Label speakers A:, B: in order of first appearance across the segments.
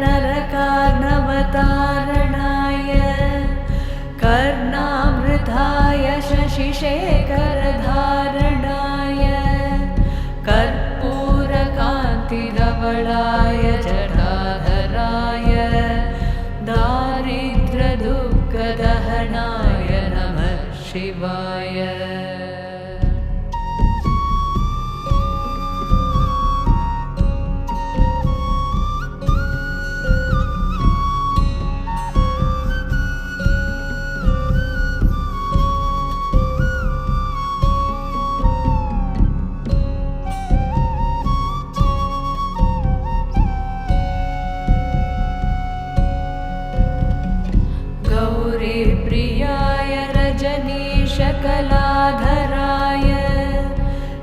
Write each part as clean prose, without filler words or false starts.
A: नरकार्णवतारणाय कर्णामृताय शशिशेखरधारणाय कर्पूरकान्तिधवलाय जटाधराय दारिद्र्यदुःखदहनाय नमः शिवाय। प्रियाय रजनीशकलाधराय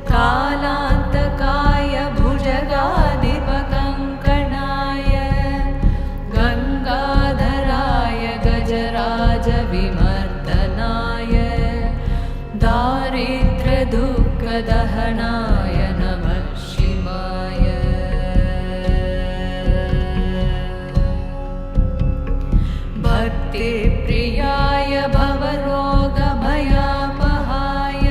A: कालान्तकाय भुजगाधिपकङ्कणाय गङ्गाधराय गजराजविमर्दनाय दारिद्र्यदुःखदहनाय नमः शिवाय। भक्तिप्रियाय भवरोगभयापहाय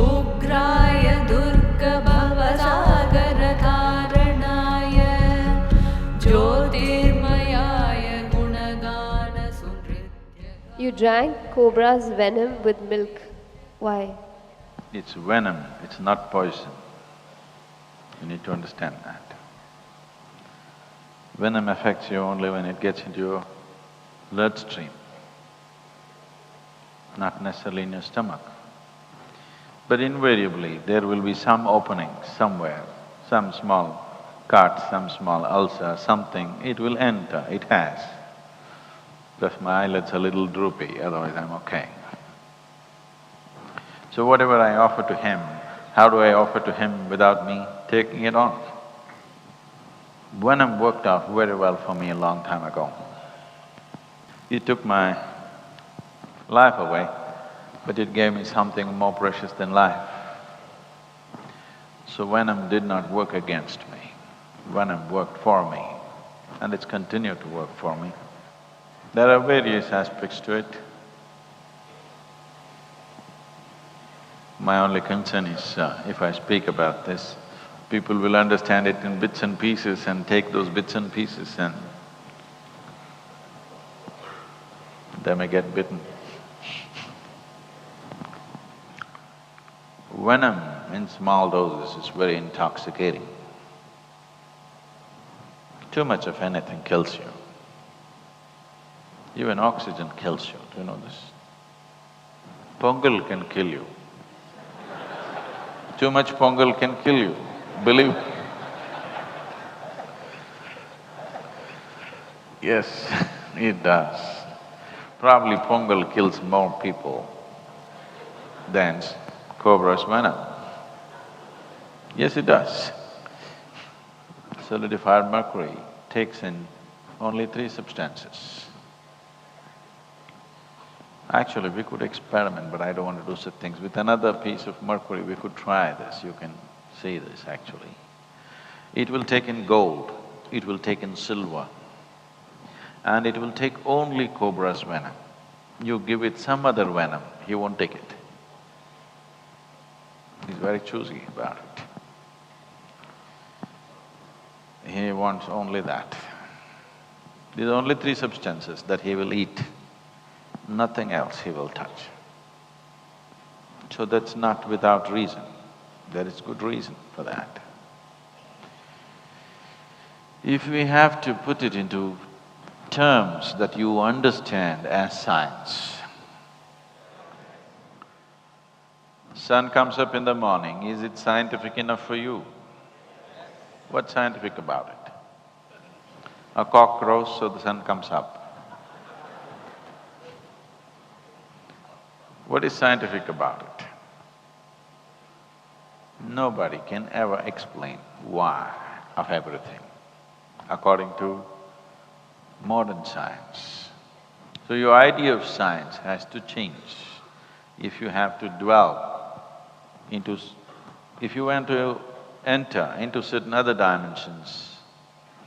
A: उग्राय दुर्गभवसागरतारणाय ज्योतिर्मयाय गुणगानसुनृत्य।
B: You drank cobra's venom with milk. Why?
C: It's venom, it's not poison. You need to understand that. Venom affects you only when it gets into your bloodstream, not necessarily in your stomach. But invariably, there will be some opening somewhere, some small cut, some small ulcer, something, it will enter, it has. Just my eyelids are a little droopy, otherwise I'm okay. So whatever I offer to him, how do I offer to him without me taking it on? Venom worked out very well for me a long time ago. It took my life away, but it gave me something more precious than life. So venom did not work against me, venom worked for me, and it's continued to work for me. There are various aspects to it. My only concern is, if I speak about this, people will understand it in bits and pieces and take those bits and pieces and they may get bitten. Venom in small doses is very intoxicating. Too much of anything kills you. Even oxygen kills you, do you know this? Pongal can kill you. Too much pongal can kill you, believe me. Yes, it does. Probably pongal kills more people than cobra's venom. Yes, it does. Solidified mercury takes in only 3 substances. Actually, we could experiment, but I don't want to do such things. With another piece of mercury, we could try this, you can see this actually. It will take in gold, it will take in silver, and it will take only cobra's venom. You give it some other venom, he won't take it. He's very choosy about it. He wants only that. These are only 3 substances that he will eat. Nothing else he will touch. So that's not without reason, there is good reason for that. If we have to put it into terms that you understand as science, sun comes up in the morning, is it scientific enough for you? What's scientific about it? A cock crows, so the sun comes up. What is scientific about it? Nobody can ever explain why of everything, according to modern science. So your idea of science has to change if you have to dwell into… if you want to enter into certain other dimensions,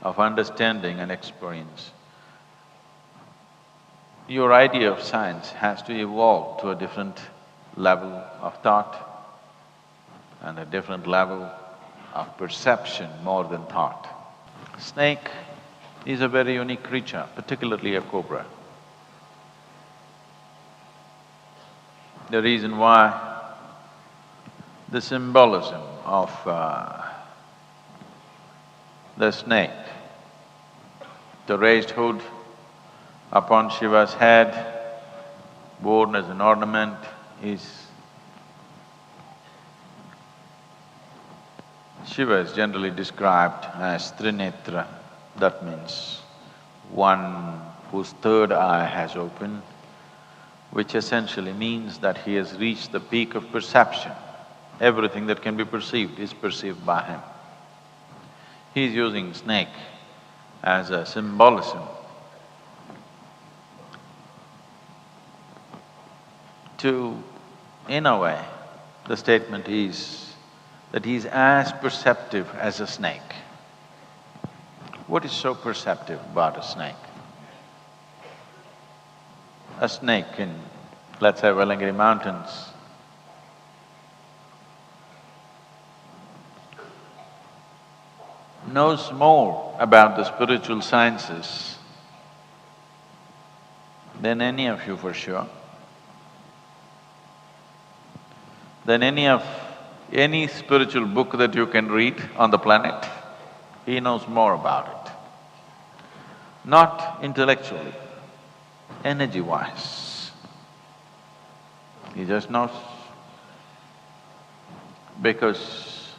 C: of understanding and experience, your idea of science has to evolve to a different level of thought and a different level of perception more than thought. Snake is a very unique creature, particularly a cobra. The reason why the symbolism of the snake, the raised hood upon Shiva's head, worn as an ornament, is… Shiva is generally described as Trinetra, that means one whose third eye has opened, which essentially means that he has reached the peak of perception. Everything that can be perceived is perceived by him. He is using snake as a symbolism to… in a way, the statement is that he is as perceptive as a snake. What is so perceptive about a snake? A snake in, let's say, Velangiri mountains knows more about the spiritual sciences than any of you for sure, than any spiritual book that you can read on the planet. He knows more about it. Not intellectually, energy-wise. He just knows because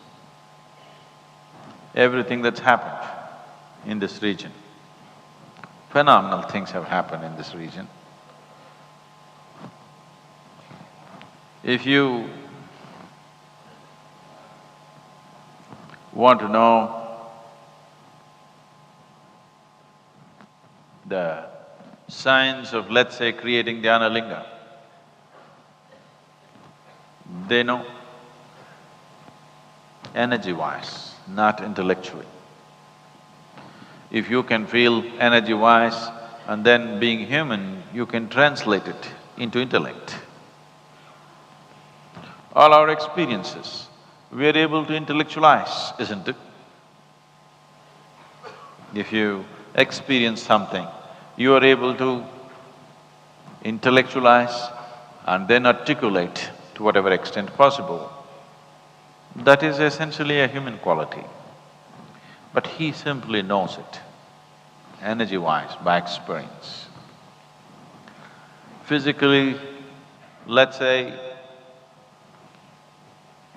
C: everything that's happened in this region, phenomenal things have happened in this region. If you want to know the science of, let's say, creating Dhyana Linga, they know energy-wise, not intellectually. If you can feel energy-wise and then being human, you can translate it into intellect. All our experiences, we are able to intellectualize, isn't it? If you experience something, you are able to intellectualize and then articulate to whatever extent possible. That is essentially a human quality. But he simply knows it, energy-wise, by experience. Physically, let's say,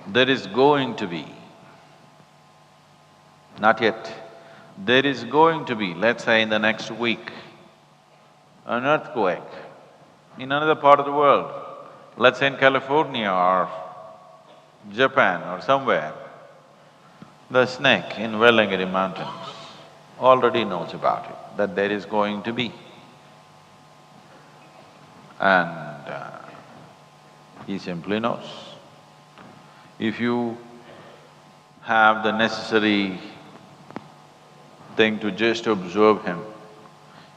C: there is going to be, not yet, there is going to be, let's say in the next week, an earthquake in another part of the world, let's say in California or Japan or somewhere. The snake in Velangiri mountains already knows about it, that there is going to be. And he simply knows. If you have the necessary thing to just observe him,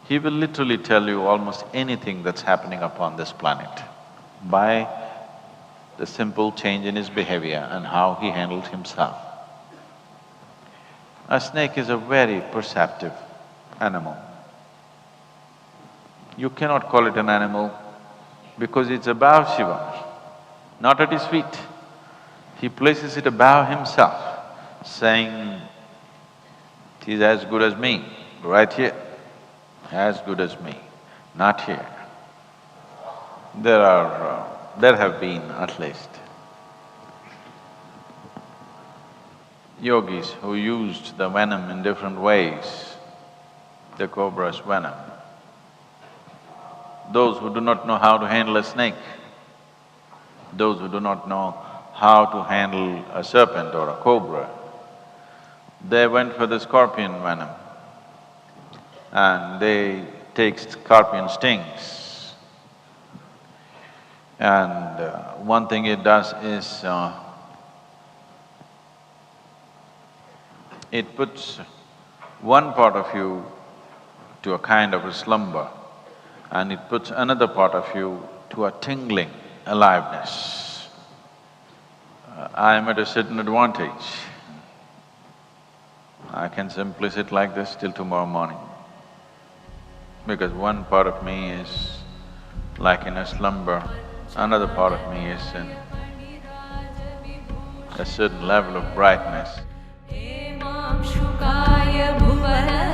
C: he will literally tell you almost anything that's happening upon this planet by the simple change in his behavior and how he handles himself. A snake is a very perceptive animal. You cannot call it an animal because it's above Shiva, not at his feet. He places it above himself, saying, "He's as good as me, right here, as good as me, not here." There have been at least yogis who used the venom in different ways, the cobra's venom. Those who do not know how to handle a snake, those who do not know how to handle a serpent or a cobra, they went for the scorpion venom and they take scorpion stings. And one thing it does is, it puts one part of you to a kind of a slumber, and it puts another part of you to a tingling aliveness. I am at a certain advantage. I can simply sit like this till tomorrow morning, because one part of me is like in a slumber, another part of me is in a certain level of brightness.
A: Shukaya bhuvana